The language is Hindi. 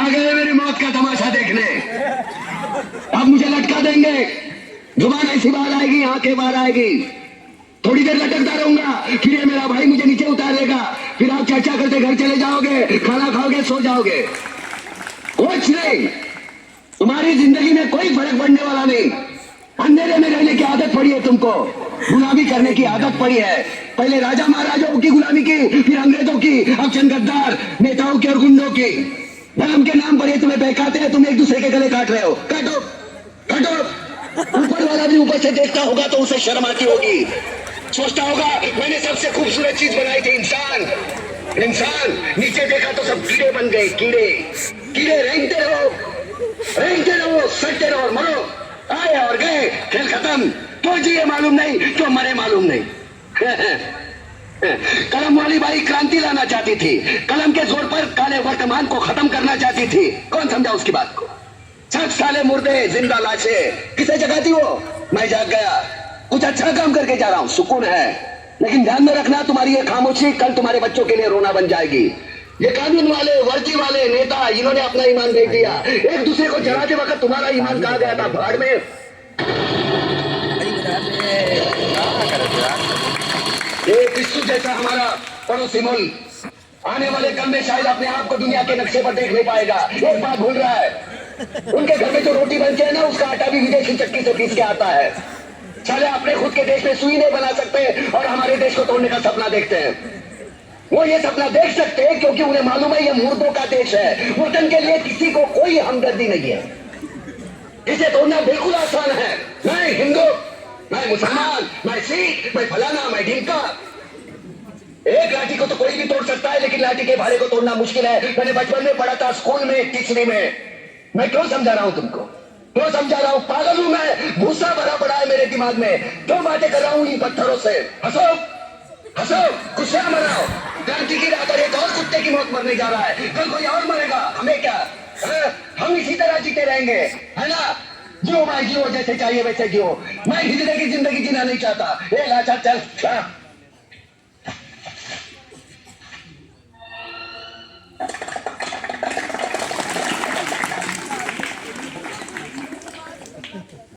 आ गए मेरी मौत का तमाशा देखने। अब मुझे लटका देंगे, जुबान ऐसी बाहर आएगी, आंखें बाहर आएगी, थोड़ी देर लटकता रहूंगा, फिर ये मेरा भाई मुझे नीचे उतारेगा, फिर आप चर्चा करते घर चले जाओगे, खाना खाओगे, सो जाओगे। कुछ नहीं, तुम्हारी जिंदगी में कोई फर्क पड़ने वाला नहीं। अंधेरे में रहने की आदत पड़ी है तुमको, गुलामी करने की आदत पड़ी है। पहले राजा महाराजाओं की गुलामी की, फिर अंग्रेजों की, अब चंद गद्दार नेताओं की और गुंडों की। धर्म के नाम पर ये तुम्हें बहकाते हैं, तुम एक दूसरे के गले काट रहे हो। काटो काटो। ऊपर वाला भी ऊपर से देखता होगा तो उसे शर्म आती होगी, सोचता होगा मैंने सबसे खूबसूरत चीज बनाई थी, इंसान। इंसान नीचे देखा तो सब कीड़े बन गए, कीड़े कीड़े रेंगते रहो, सटते रहो और मरो। आए और गए, खेल खत्म। क्यों जिए मालूम नहीं, क्यों मरे मालूम नहीं। कलम वाली बाई क्रांति लाना चाहती थी, कलम के जोर पर काले वर्तमान को खत्म करना चाहती थी। कौन समझा उसकी बात को? सब साले मुर्दे, जिंदा लाशें। किसे जगाती वो? मैं जाग गया, कुछ अच्छा काम करके जा रहा हूं, सुकून है। लेकिन ध्यान में रखना, तुम्हारी ये खामोशी कल तुम्हारे बच्चों के लिए रोना बन जाएगी। ये कानून वाले, वर्दी वाले नेता, इन्होंने अपना ईमान बेच दिया। एक दूसरे को जलाते वक्त तुम्हारा ईमान कहाँ गया था? भाड़ में। ये विश्व जैसा हमारा पड़ोसी मुल्क आने वाले कल में शायद अपने आप को दुनिया के नक्शे पर देख नहीं पाएगा। एक बात भूल रहा है, उनके घर में जो रोटी बनती है ना, उसका आटा भी विदेशी चक्की से पीस के आता है। साले अपने खुद के देश में सुई नहीं बना सकते और हमारे देश को तोड़ने का सपना देखते हैं। वो ये सपना देख सकते हैं क्योंकि उन्हें मालूम है ये मुर्दों का देश है। वतन के लिए किसी को कोई हमदर्दी नहीं है। इसे तोड़ना बिल्कुल आसान है। मैं हिंदू, मैं मुसलमान, मैं सिख, मैं फलाना, मैं ढिमका। एक लाठी को तो कोई भी तोड़ सकता है, लेकिन लाठी के भाले को तोड़ना मुश्किल है। मैंने बचपन में पढ़ा था, स्कूल में, तीसरी में। मैं क्यों समझा रहा हूं तुमको? क्यों समझा रहा हूं? पागल हूं मैं? भूसा भरा पड़ा है मेरे दिमाग में। क्यों बातें कर रहा हूं इन पत्थरों से? हंसो हंसो, खुशियां मनाओ। क्रांति की रात और एक और कुत्ते की मौत मरने जा रहा है, कल कोई और मरेगा, हमें क्या? हम इसी तरह जीते रहेंगे, है ना? जियो भाई जियो, जैसे चाहिए वैसे जियो। मैं हिजड़े की जिंदगी जीना नहीं चाहता। ए लाचा चल।